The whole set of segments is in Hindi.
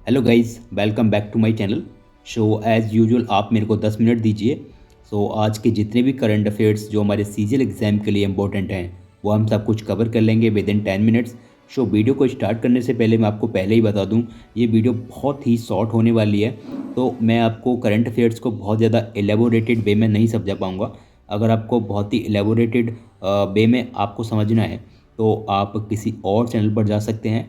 Hello guys, welcome back to my channel. As usual आप मेरे को 10 मिनट दीजिए। आज के जितने भी करंट अफेयर्स जो हमारे सीजीएल एग्ज़ाम के लिए इंपॉर्टेंट हैं वो हम सब कुछ कवर कर लेंगे विद इन 10 मिनट्स। वीडियो को स्टार्ट करने से पहले मैं आपको पहले ही बता दूं, ये वीडियो बहुत ही शॉर्ट होने वाली है। तो मैं आपको करंट अफेयर्स को बहुत ज़्यादा एलेबोरेटेड वे में नहीं समझा पाऊँगा। अगर आपको बहुत ही एलेबोरेटेड वे में आपको समझना है तो आप किसी और चैनल पर जा सकते हैं।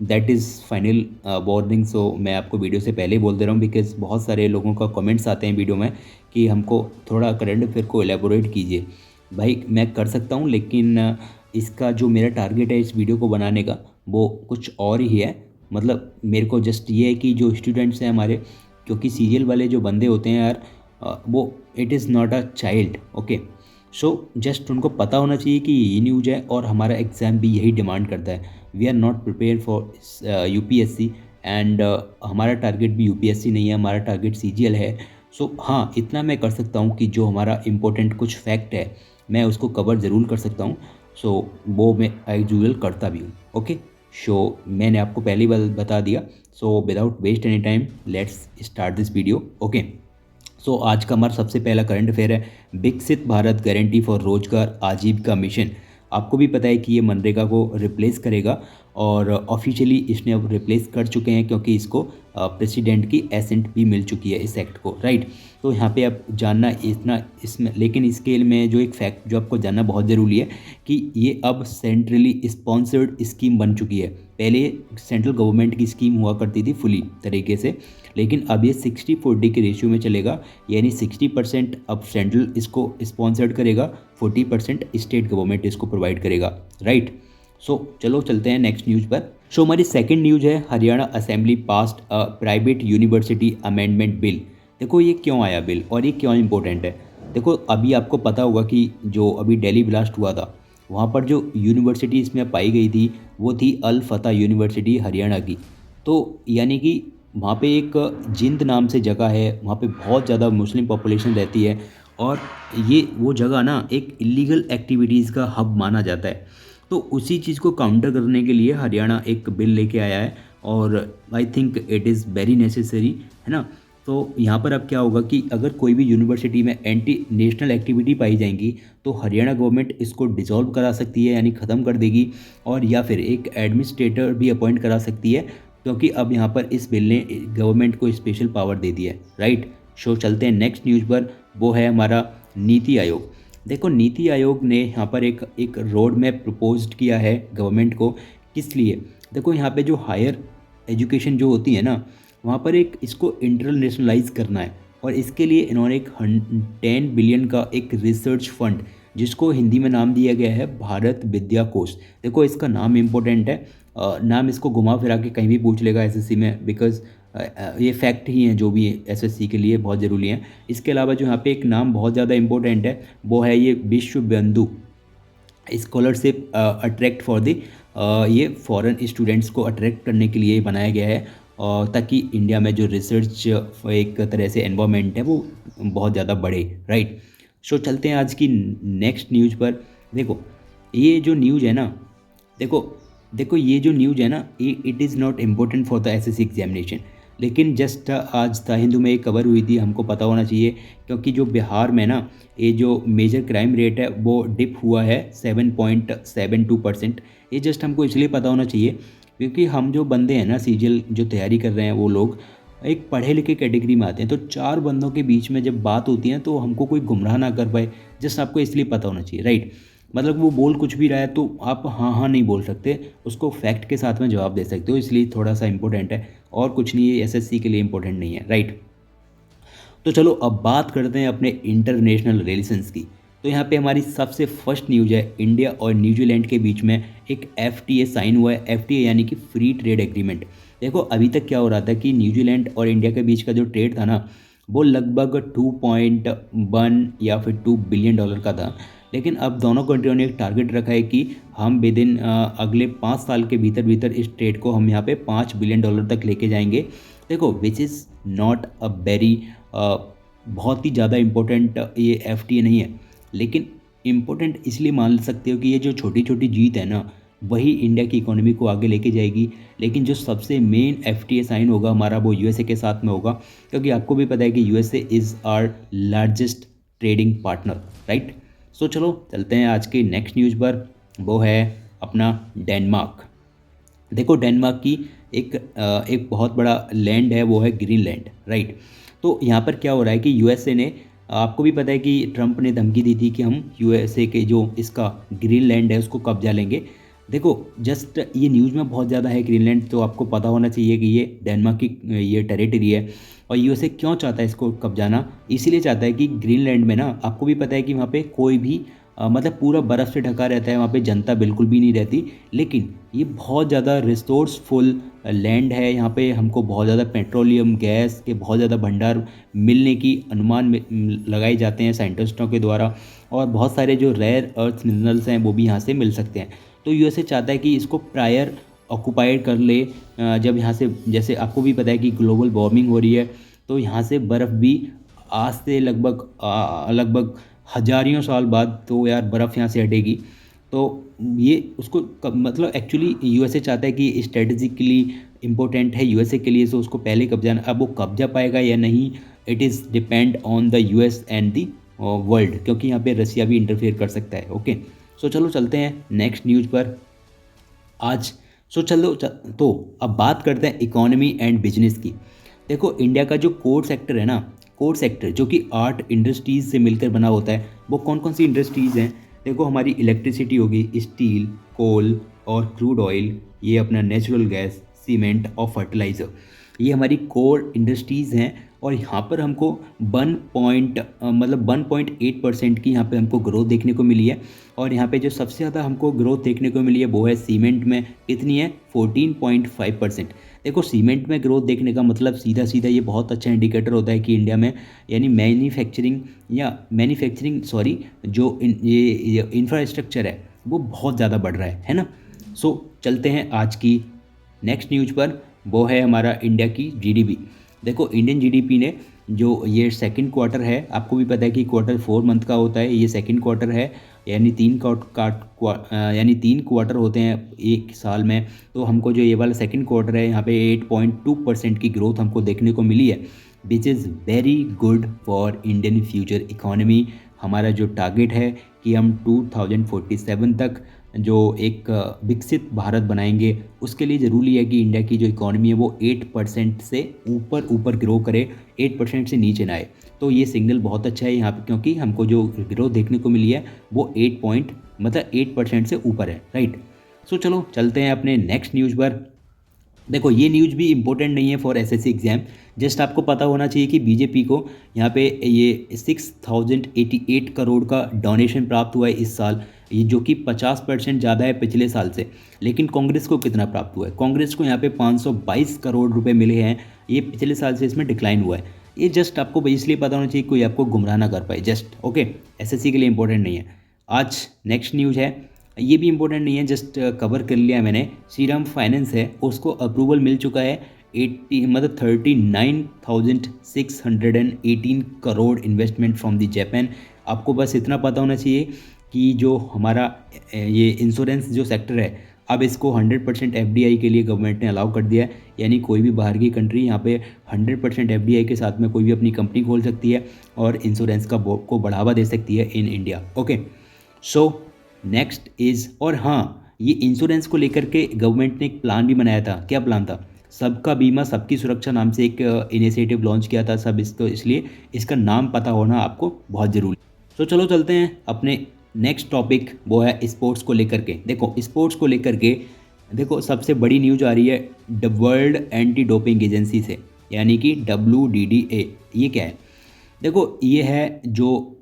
That is final warning. मैं आपको वीडियो से पहले ही बोल दे रहा हूँ बिकॉज़ बहुत सारे लोगों का कमेंट्स आते हैं वीडियो में कि हमको थोड़ा करंट अफेयर को एलेबोरेट कीजिए। भाई मैं कर सकता हूँ, लेकिन इसका जो मेरा टारगेट है इस वीडियो को बनाने का वो कुछ और ही है। मतलब मेरे को जस्ट ये है कि जो स्टूडेंट्स हैं हमारे, क्योंकि सीरियल वाले जो बंदे होते हैं यार, वो it is not a child. Okay, just उनको पता होना चाहिए कि ये न्यूज़ है और हमारा एग्ज़ाम भी यही डिमांड करता है। We are not prepare for UPSC and हमारा टारगेट भी यूपीएससी नहीं है, हमारा टारगेट सीजीएल है। हाँ, इतना मैं कर सकता हूँ कि जो हमारा इम्पोर्टेंट कुछ फैक्ट है मैं उसको कवर ज़रूर कर सकता हूँ। वो मैं एज यूजुअल करता भी हूँ। ओके, मैंने आपको पहली बार बता दिया। Without waste any time let's start this video. Okay, आज का हमारा सबसे पहला करंट अफेयर है विकसित भारत गारंटी फॉर रोजगार आजीविका मिशन। आपको भी पता है कि ये मनरेगा को रिप्लेस करेगा और ऑफिशियली इसने अब रिप्लेस कर चुके हैं, क्योंकि इसको प्रेसिडेंट की एसेंट भी मिल चुकी है इस एक्ट को, राइट। तो यहाँ पे आप जानना इतना इसमें, लेकिन इसके में जो एक फैक्ट जो आपको जानना बहुत ज़रूरी है कि ये अब सेंट्रली स्पॉन्सर्ड स्कीम बन चुकी है। पहले सेंट्रल गवर्नमेंट की स्कीम हुआ करती थी फुली तरीके से, लेकिन अब ये 60-40 के रेशियो में चलेगा। यानी 60% अब सेंट्रल इसको स्पॉन्सर्ड करेगा, 40% स्टेट गवर्नमेंट इसको प्रोवाइड करेगा, राइट। चलो चलते हैं नेक्स्ट न्यूज़ पर। हमारी सेकंड न्यूज़ है Haryana assembly passed a private university amendment bill. देखो ये क्यों आया बिल और ये क्यों इंपॉर्टेंट है। देखो अभी आपको पता होगा कि जो अभी दिल्ली ब्लास्ट हुआ था वहाँ पर जो यूनिवर्सिटी इसमें पाई गई थी वो थी अल फतह यूनिवर्सिटी हरियाणा की। तो यानी कि वहाँ पे एक जिंद नाम से जगह है, वहाँ पे बहुत ज़्यादा मुस्लिम पॉपुलेशन रहती है और ये वो जगह ना एक इलीगल एक्टिविटीज़ का हब माना जाता है। तो उसी चीज़ को काउंटर करने के लिए हरियाणा एक बिल लेके आया है और I think it is very necessary, है ना। तो यहाँ पर अब क्या होगा कि अगर कोई भी यूनिवर्सिटी में एंटी नेशनल एक्टिविटी पाई जाएंगी तो हरियाणा गवर्नमेंट इसको डिसॉल्व करा सकती है, यानी ख़त्म कर देगी, और या फिर एक एडमिनिस्ट्रेटर भी अपॉइंट करा सकती है, क्योंकि अब यहाँ पर इस बिल ने गवर्नमेंट को स्पेशल पावर दे दिया है, राइट। चलते हैं नेक्स्ट न्यूज़ पर। वो है हमारा नीति आयोग। देखो नीति आयोग ने यहाँ पर एक रोड मैप प्रपोज्ड किया है गवर्नमेंट को। किस लिए? देखो यहाँ पे जो हायर एजुकेशन जो होती है ना, वहाँ पर एक इसको इंटरनेशनलाइज करना है और इसके लिए इन्होंने एक 10 बिलियन का एक रिसर्च फंड, जिसको हिंदी में नाम दिया गया है भारत विद्या कोष। देखो इसका नाम इम्पोर्टेंट है। नाम इसको घुमा फिरा के कहीं भी पूछ लेगा एसएससी में, बिकॉज ये फैक्ट ही हैं जो भी एसएससी के लिए बहुत ज़रूरी हैं। इसके अलावा जो यहाँ पे एक नाम बहुत ज़्यादा इम्पोर्टेंट है वो है ये विश्व बंधु स्कॉलरशिप अट्रैक्ट फॉर द, ये फॉरेन स्टूडेंट्स को अट्रैक्ट करने के लिए बनाया गया है, और ताकि इंडिया में जो रिसर्च एक तरह से एनवायरनमेंट है वो बहुत ज़्यादा बढ़े, राइट। चलते हैं आज की नेक्स्ट न्यूज़ पर। देखो ये जो न्यूज़ है ना, देखो देखो ये जो न्यूज़ है ना, it is not important for the assessee examination, लेकिन जस्ट आज द हिंदू में एक कवर हुई थी, हमको पता होना चाहिए, क्योंकि जो बिहार में ना ये जो मेजर क्राइम रेट है वो डिप हुआ है 7.72%। ये जस्ट हमको इसलिए पता होना चाहिए क्योंकि हम जो बंदे हैं ना सीजीएल जो तैयारी कर रहे हैं वो लोग एक पढ़े लिखे कैटेगरी में आते हैं। तो चार बंदों के बीच में जब बात होती है तो हमको कोई गुमराह ना कर पाए, जस्ट आपको इसलिए पता होना चाहिए, राइट। मतलब वो बोल कुछ भी रहा है तो आप हाँ हाँ नहीं बोल सकते, उसको फैक्ट के साथ में जवाब दे सकते हो, इसलिए थोड़ा सा इंपॉर्टेंट है और कुछ नहीं है, एसएससी के लिए इंपॉर्टेंट नहीं है, राइट। तो चलो अब बात करते हैं अपने इंटरनेशनल रिलेशंस की। तो यहाँ पे हमारी सबसे फर्स्ट न्यूज है इंडिया और न्यूजीलैंड के बीच में एक एफटीए साइन हुआ है। एफटीए यानी कि फ्री ट्रेड एग्रीमेंट। देखो अभी तक क्या हो रहा था कि न्यूजीलैंड और इंडिया के बीच का जो ट्रेड था ना वो लगभग 2.1 या फिर $2 बिलियन का था, लेकिन अब दोनों कंट्रियों ने एक टारगेट रखा है कि हम विद इन अगले 5 साल के भीतर भीतर इस ट्रेड को हम यहाँ पे $5 बिलियन तक लेके जाएंगे। देखो which is not a very बहुत ही ज़्यादा इम्पोर्टेंट ये एफटीए नहीं है, लेकिन इम्पोर्टेंट इसलिए मान सकते हो कि ये जो छोटी छोटी जीत है ना, वही इंडिया की इकोनॉमी को आगे लेके जाएगी। लेकिन जो सबसे मेन FTA साइन होगा हमारा वो USA के साथ में होगा, क्योंकि आपको भी पता है कि USA is our largest trading partner, right. So चलो चलते हैं आज के नेक्स्ट न्यूज़ पर, वो है अपना डेनमार्क। देखो डेनमार्क की एक बहुत बड़ा लैंड है, वो है ग्रीनलैंड, राइट। तो यहाँ पर क्या हो रहा है कि USA ने, आपको भी पता है कि ट्रंप ने धमकी दी थी कि हम USA के जो इसका ग्रीनलैंड है उसको कब्जा लेंगे। देखो जस्ट ये न्यूज़ में बहुत ज़्यादा है ग्रीनलैंड, तो आपको पता होना चाहिए कि ये डेनमार्क की ये टेरिटरी है। और USA क्यों चाहता है इसको कब्जाना, इसीलिए चाहता है कि ग्रीनलैंड में ना, आपको भी पता है कि वहाँ पे कोई भी मतलब पूरा बर्फ़ से ढका रहता है, वहाँ पे जनता बिल्कुल भी नहीं रहती। लेकिन ये बहुत ज़्यादा रिसोर्सफुल लैंड है, यहाँ पे हमको बहुत ज़्यादा पेट्रोलियम गैस के बहुत ज़्यादा भंडार मिलने की अनुमान लगाए जाते हैं साइंटिस्टों के द्वारा। और बहुत सारे जो रेयर अर्थ मिनरल्स हैं वो भी यहाँ से मिल सकते हैं। तो USA चाहता है कि इसको प्रायर ऑक्यूपाइड कर ले। जब यहाँ से, जैसे आपको भी पता है कि ग्लोबल वार्मिंग हो रही है, तो यहाँ से बर्फ़ भी आज से लगभग हजारियों साल बाद तो यार बर्फ़ यहाँ से हटेगी। तो ये उसको मतलब एक्चुअली USA चाहता है कि स्ट्रेटेजिकली इम्पोर्टेंट है USA के लिए, सो उसको पहले कब्जा। अब वो कब्जा पाएगा या नहीं, it is depend on the US and the world, क्योंकि यहाँ पे रसिया भी इंटरफेयर कर सकता है। ओके, सो चलो चलते हैं नेक्स्ट न्यूज़ पर आज। सो चलो तो अब बात करते हैं इकोनॉमी एंड बिजनेस की। देखो इंडिया का जो कोर सेक्टर है ना, कोर सेक्टर जो कि आर्ट इंडस्ट्रीज़ से मिलकर बना होता है, वो कौन कौन सी इंडस्ट्रीज़ हैं। देखो हमारी इलेक्ट्रिसिटी होगी, स्टील, कोल और क्रूड ऑयल, ये अपना नेचुरल गैस, सीमेंट और फर्टिलाइज़र, ये हमारी कोर इंडस्ट्रीज़ हैं। और यहाँ पर हमको 1.8% की यहाँ पे हमको ग्रोथ देखने को मिली है। और यहाँ पे जो सबसे ज़्यादा हमको ग्रोथ देखने को मिली है वो है सीमेंट में। कितनी है? 14.5%। देखो सीमेंट में ग्रोथ देखने का मतलब सीधा सीधा ये बहुत अच्छा इंडिकेटर होता है कि इंडिया में यानी मैन्युफैक्चरिंग जो ये इंफ्रास्ट्रक्चर है वो बहुत ज़्यादा बढ़ रहा है ना। सो चलते हैं आज की नेक्स्ट न्यूज़ पर, वो है हमारा इंडिया की GDP। देखो इंडियन GDP ने जो ये सेकंड क्वार्टर है, आपको भी पता है कि क्वार्टर 4 मंथ का होता है, ये सेकंड क्वार्टर है, यानी यानी 3 क्वार्टर होते हैं एक साल में। तो हमको जो ये वाला सेकंड क्वार्टर है यहाँ पे 8.2% की ग्रोथ हमको देखने को मिली है, which is very good for Indian future economy. हमारा जो टारगेट है कि हम 2047 तक जो एक विकसित भारत बनाएंगे, उसके लिए ज़रूरी है कि इंडिया की जो इकॉनमी है वो 8% से ऊपर ग्रो करे, 8% से नीचे ना आए। तो ये सिग्नल बहुत अच्छा है यहाँ पे, क्योंकि हमको जो ग्रोथ देखने को मिली है वो 8% से ऊपर है, राइट। सो चलो चलते हैं अपने नेक्स्ट न्यूज़ पर। देखो ये न्यूज़ भी इम्पोर्टेंट नहीं है फॉर SSC एग्ज़ाम, जस्ट आपको पता होना चाहिए कि BJP को यहाँ पे ये 6088 करोड़ का डोनेशन प्राप्त हुआ है इस साल, ये जो कि 50% ज़्यादा है पिछले साल से। लेकिन कांग्रेस को कितना प्राप्त हुआ है? कांग्रेस को यहाँ पे 522 करोड़ रुपए मिले हैं, ये पिछले साल से इसमें डिक्लाइन हुआ है। ये जस्ट आपको इसलिए पता होना चाहिए, कोई आपको गुमराह ना कर पाए, जस्ट ओके। SSC के लिए इंपॉर्टेंट नहीं है। आज नेक्स्ट न्यूज़ है, ये भी इम्पोर्टेंट नहीं है, जस्ट कवर कर लिया मैंने। श्रीराम फाइनेंस है, उसको अप्रूवल मिल चुका है 39,618 crore investment from the Japan. आपको बस इतना पता होना चाहिए कि जो हमारा ये इंश्योरेंस जो सेक्टर है, अब इसको 100% FDI के लिए गवर्नमेंट ने अलाउ कर दिया है, यानी कोई भी बाहर की कंट्री यहाँ पे 100% FDI के साथ में कोई भी अपनी कंपनी खोल सकती है और इंश्योरेंस को बढ़ावा दे सकती है in India. Okay, so next is, और हाँ ये इंश्योरेंस को लेकर के गवर्नमेंट ने एक प्लान भी बनाया था। क्या प्लान था? सबका बीमा सबकी सुरक्षा नाम से एक इनिशिएटिव लॉन्च किया था सब इसको, इसलिए इसका नाम पता होना आपको बहुत ज़रूरी। तो चलो चलते हैं अपने नेक्स्ट टॉपिक, वो है स्पोर्ट्स को लेकर के। देखो स्पोर्ट्स को लेकर के देखो सबसे बड़ी न्यूज़ आ रही है वर्ल्ड एंटी डोपिंग एजेंसी से, यानी कि WDDA। ये क्या है? देखो ये है जो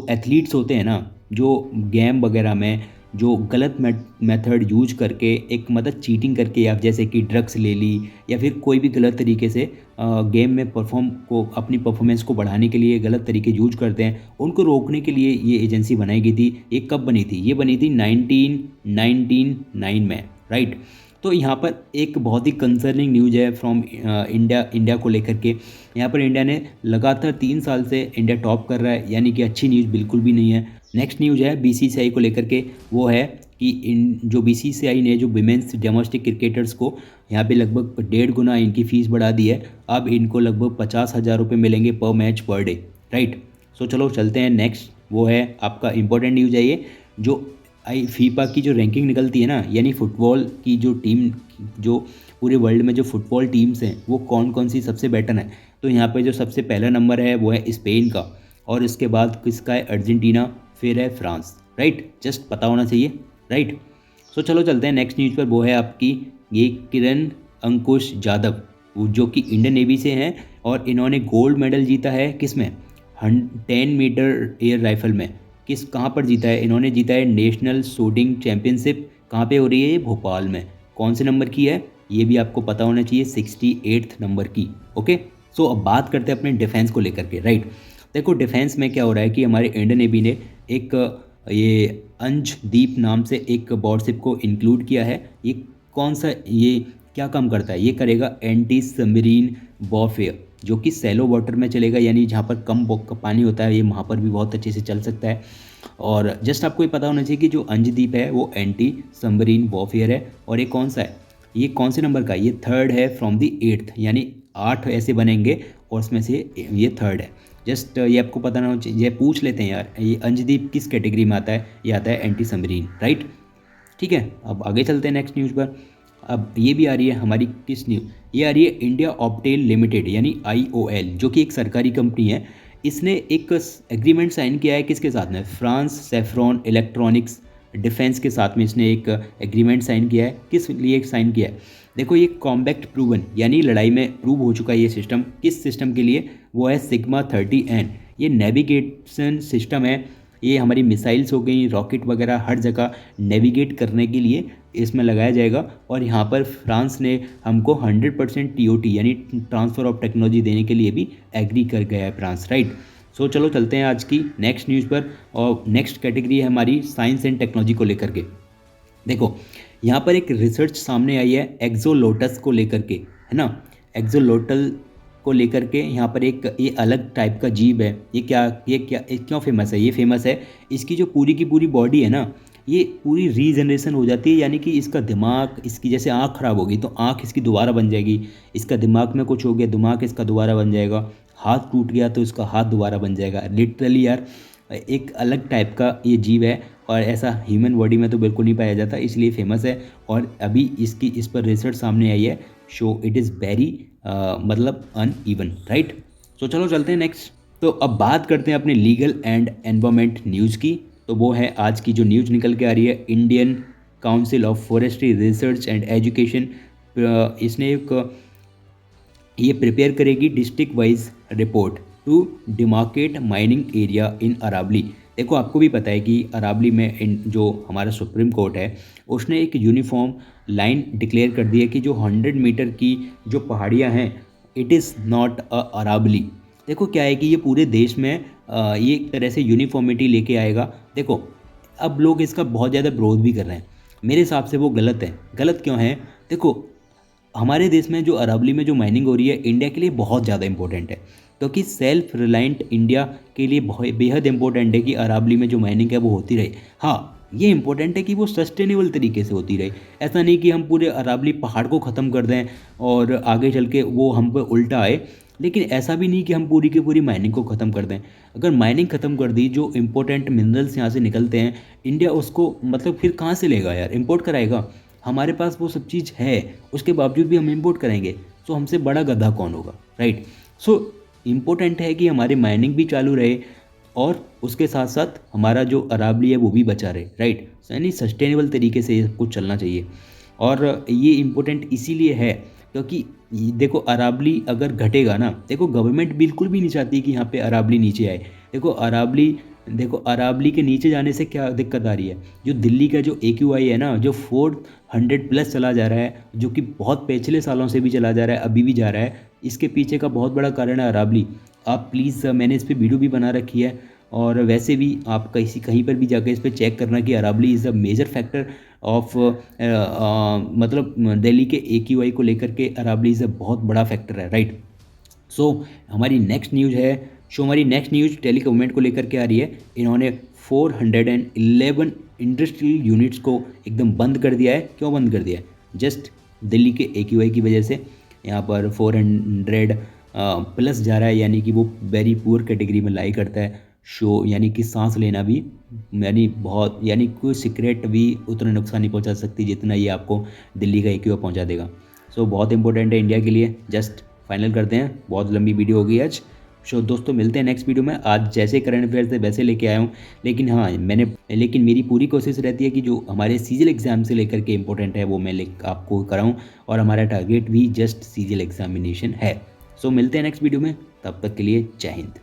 एथलीट्स होते हैं ना, जो गेम वगैरह में जो गलत मेथड यूज करके एक मतलब चीटिंग करके, या जैसे कि ड्रग्स ले ली या फिर कोई भी गलत तरीके से गेम में अपनी परफॉर्मेंस को बढ़ाने के लिए गलत तरीके यूज करते हैं, उनको रोकने के लिए ये एजेंसी बनाई गई थी। ये कब बनी थी? ये बनी थी 1999 में, राइट। तो यहाँ पर एक बहुत ही कंसर्निंग न्यूज़ है फ्रॉम इंडिया को लेकर के। यहाँ पर इंडिया ने लगातार 3 साल से इंडिया टॉप कर रहा है, यानी कि अच्छी न्यूज़ बिल्कुल भी नहीं है। नेक्स्ट न्यूज़ है BCCI को लेकर के, वो है कि इन जो बीसीसीआई ने जो विमेंस डोमेस्टिक क्रिकेटर्स को यहाँ पे लगभग 1.5 गुना इनकी फ़ीस बढ़ा दी है। अब इनको लगभग 50,000 रुपये मिलेंगे पर match per day, right. So चलो चलते हैं नेक्स्ट, वो है आपका इंपॉर्टेंट न्यूज़ है ये, जो फीफा की जो रैंकिंग निकलती है ना, यानी फुटबॉल की जो टीम, जो पूरे वर्ल्ड में जो फुटबॉल टीम्स हैं वो कौन कौन सी सबसे बेटर है। तो यहाँ पे जो सबसे पहला नंबर है वो है स्पेन का, और इसके बाद किसका है, अर्जेंटीना, फिर है फ्रांस, राइट। जस्ट पता होना चाहिए, राइट। सो चलो चलते हैं नेक्स्ट न्यूज़ पर, वो है आपकी ये किरण अंकुश जाधव, जो कि इंडियन नेवी से हैं, और इन्होंने गोल्ड मेडल जीता है किस में, 10 मीटर एयर राइफल में। किस कहाँ पर जीता है, इन्होंने जीता है नेशनल शूटिंग चैंपियनशिप। कहाँ पे हो रही है ये, भोपाल में। कौन से नंबर की है ये भी आपको पता होना चाहिए, 68 नंबर की, ओके। सो अब बात करते हैं अपने डिफेंस को लेकर के, राइट। देखो डिफेंस में क्या हो रहा है कि हमारे इंडियन नेवी ने एक ये अंशदीप नाम से एक वॉरशिप को इंक्लूड किया है। ये कौन सा, ये क्या काम करता है, ये करेगा एंटी सबमरीन वॉरफेयर, जो कि सैलो वाटर में चलेगा, यानी जहाँ पर कम पानी होता है ये वहाँ पर भी बहुत अच्छे से चल सकता है। और जस्ट आपको ये पता होना चाहिए कि जो अंशदीप है वो एंटी सबमरीन वॉरफेयर है। और ये कौन सा है, ये कौन से नंबर का, ये 3rd है फ्रॉम द 8th, यानी 8 ऐसे बनेंगे और उसमें से ये 3rd है। जस्ट ये आपको पता ना हो चाहिए, ये पूछ लेते हैं यार, ये अंशदीप किस कैटेगरी में आता है, ये आता है एंटी सबमरीन, राइट। ठीक है, अब आगे चलते हैं नेक्स्ट न्यूज़ पर। अब ये भी आ रही है हमारी किस न्यूज़, ये आ रही है इंडिया ऑप्टेल लिमिटेड यानी IOL, जो कि एक सरकारी कंपनी है। इसने एक एग्रीमेंट साइन किया है किसके साथ में, फ्रांस सेफ्रॉन इलेक्ट्रॉनिक्स डिफेंस के साथ में इसने एक एग्रीमेंट साइन किया है। किस लिए साइन किया है, देखो ये कॉम्बैक्ट प्रूवन, यानी लड़ाई में प्रूव हो चुका है ये सिस्टम। किस सिस्टम के लिए, वो है सिग्मा 30N। ये नेविगेशन सिस्टम है, ये हमारी मिसाइल्स हो गई, रॉकेट वगैरह हर जगह नेविगेट करने के लिए इसमें लगाया जाएगा। और यहाँ पर फ्रांस ने हमको 100% TOT यानी ट्रांसफ़र ऑफ टेक्नोलॉजी देने के लिए भी एग्री कर गया है फ्रांस, राइट। सो चलो चलते हैं आज की नेक्स्ट न्यूज़ पर, और नेक्स्ट कैटेगरी है हमारी साइंस एंड टेक्नोलॉजी को लेकर के। देखो यहाँ पर एक रिसर्च सामने आई है एक्सोलोटस को लेकर के, है ना। एक्सोलोटल को लेकर के यहाँ पर एक ये अलग टाइप का जीव है। ये क्यों फेमस है, ये फेमस है इसकी जो पूरी की पूरी बॉडी है ना, ये पूरी रीजनरेशन हो जाती है, यानी कि इसका दिमाग, इसकी जैसे आँख ख़राब होगी तो आँख इसकी दोबारा बन जाएगी, इसका दिमाग में कुछ हो गया दिमाग इसका दोबारा बन जाएगा, हाथ टूट गया तो इसका हाथ दोबारा बन जाएगा। लिटरली यार एक अलग टाइप का ये जीव है, और ऐसा ह्यूमन बॉडी में तो बिल्कुल नहीं पाया जाता, इसलिए फेमस है। और अभी इस पर रिसर्च सामने आई है, शो इट इज़ वेरी मतलब अनइवन, राइट। सो चलो चलते हैं नेक्स्ट। तो अब बात करते हैं अपने लीगल एंड एनवायरमेंट न्यूज़ की। तो वो है आज की जो न्यूज़ निकल के आ रही है, Indian Council of Forestry Research and Education, इसने एक ये प्रिपेयर करेगी district wise report to demarcate mining area in Aravalli. देखो आपको भी पता है कि अरावली में जो हमारा सुप्रीम कोर्ट है उसने एक यूनिफॉर्म लाइन डिक्लेयर कर दी है कि जो 100 मीटर की जो पहाड़ियाँ हैं it is not a Aravalli. देखो क्या है कि ये पूरे देश में ये एक तरह से यूनिफॉर्मिटी लेके आएगा। देखो अब लोग इसका बहुत ज़्यादा विरोध भी कर रहे हैं, मेरे हिसाब से वो गलत है। गलत क्यों है, देखो हमारे देश में जो अरावली में जो माइनिंग हो रही है इंडिया के लिए बहुत ज़्यादा इंपॉर्टेंट है, क्योंकि सेल्फ रिलायंट इंडिया के लिए बहुत बेहद इंपॉर्टेंट है कि अरावली में जो माइनिंग है वो होती रहे। हाँ ये इंपॉर्टेंट है कि वो सस्टेनेबल तरीके से होती रहे, ऐसा नहीं कि हम पूरे अरावली पहाड़ को ख़त्म कर दें और आगे चल के वो हम पे उल्टा आए। लेकिन ऐसा भी नहीं कि हम पूरी की पूरी माइनिंग को ख़त्म कर दें। अगर माइनिंग ख़त्म कर दी, जो इंपॉर्टेंट मिनरल्स यहाँ से निकलते हैं, इंडिया उसको मतलब फिर कहाँ से लेगा यार, इंपोर्ट कराएगा। हमारे पास वो सब चीज़ है, उसके बावजूद भी हम इंपोर्ट करेंगे, तो हमसे बड़ा गधा कौन होगा, राइट। सो इम्पोर्टेंट है कि हमारी माइनिंग भी चालू रहे और उसके साथ साथ हमारा जो अरावली है वो भी बचा रहे, राइट। यानी सस्टेनेबल तरीके से ये सब कुछ चलना चाहिए। और ये इम्पोर्टेंट इसीलिए है क्योंकि देखो अरावली अगर घटेगा ना, देखो गवर्नमेंट बिल्कुल भी नहीं चाहती कि यहाँ पे अरावली नीचे आए। देखो अरावली के नीचे जाने से क्या दिक्कत आ रही है, जो दिल्ली का जो AQI है ना, जो 400+ चला जा रहा है, जो कि बहुत पिछले सालों से भी चला जा रहा है, अभी भी जा रहा है, इसके पीछे का बहुत बड़ा कारण है अरावली। आप प्लीज़, मैंने इस पर वीडियो भी बना रखी है, और वैसे भी आप कहीं पर भी जाकर इस पर चेक करना कि Aravalli is a major factor of मतलब दिल्ली के AQI को लेकर के अरावली इज़ अ बहुत बड़ा फैक्टर है, राइट। सो हमारी नेक्स्ट न्यूज़ है सो हमारी नेक्स्ट न्यूज़ दिल्ली गवर्नमेंट को लेकर के आ रही है। इन्होंने 411 इंडस्ट्रियल यूनिट्स को एकदम बंद कर दिया है। क्यों बंद कर दिया है? जस्ट दिल्ली के AQI की वजह से यहाँ पर 400 प्लस जा रहा है, यानी कि वो वेरी पुअर कैटेगरी में लाई करता है। शो यानी कि सांस लेना भी यानी कोई सिगरेट भी उतना नुकसान नहीं पहुंचा सकती जितना ये आपको दिल्ली का AQI पहुंचा देगा। सो बहुत इंपॉर्टेंट है इंडिया के लिए। जस्ट फाइनल करते हैं, बहुत लंबी वीडियो हो गई आज। सो दोस्तों मिलते हैं नेक्स्ट वीडियो में। आज जैसे करंट अफेयर थे वैसे लेके आया हूँ, लेकिन हाँ लेकिन मेरी पूरी कोशिश रहती है कि जो हमारे सीजीएल एग्जाम से लेकर के इंपॉर्टेंट है वो मैं आपको कराऊँ, और हमारा टारगेट भी जस्ट सीजीएल एग्जामिनेशन है। सो मिलते हैं नेक्स्ट वीडियो में, तब तक के लिए जय हिंद।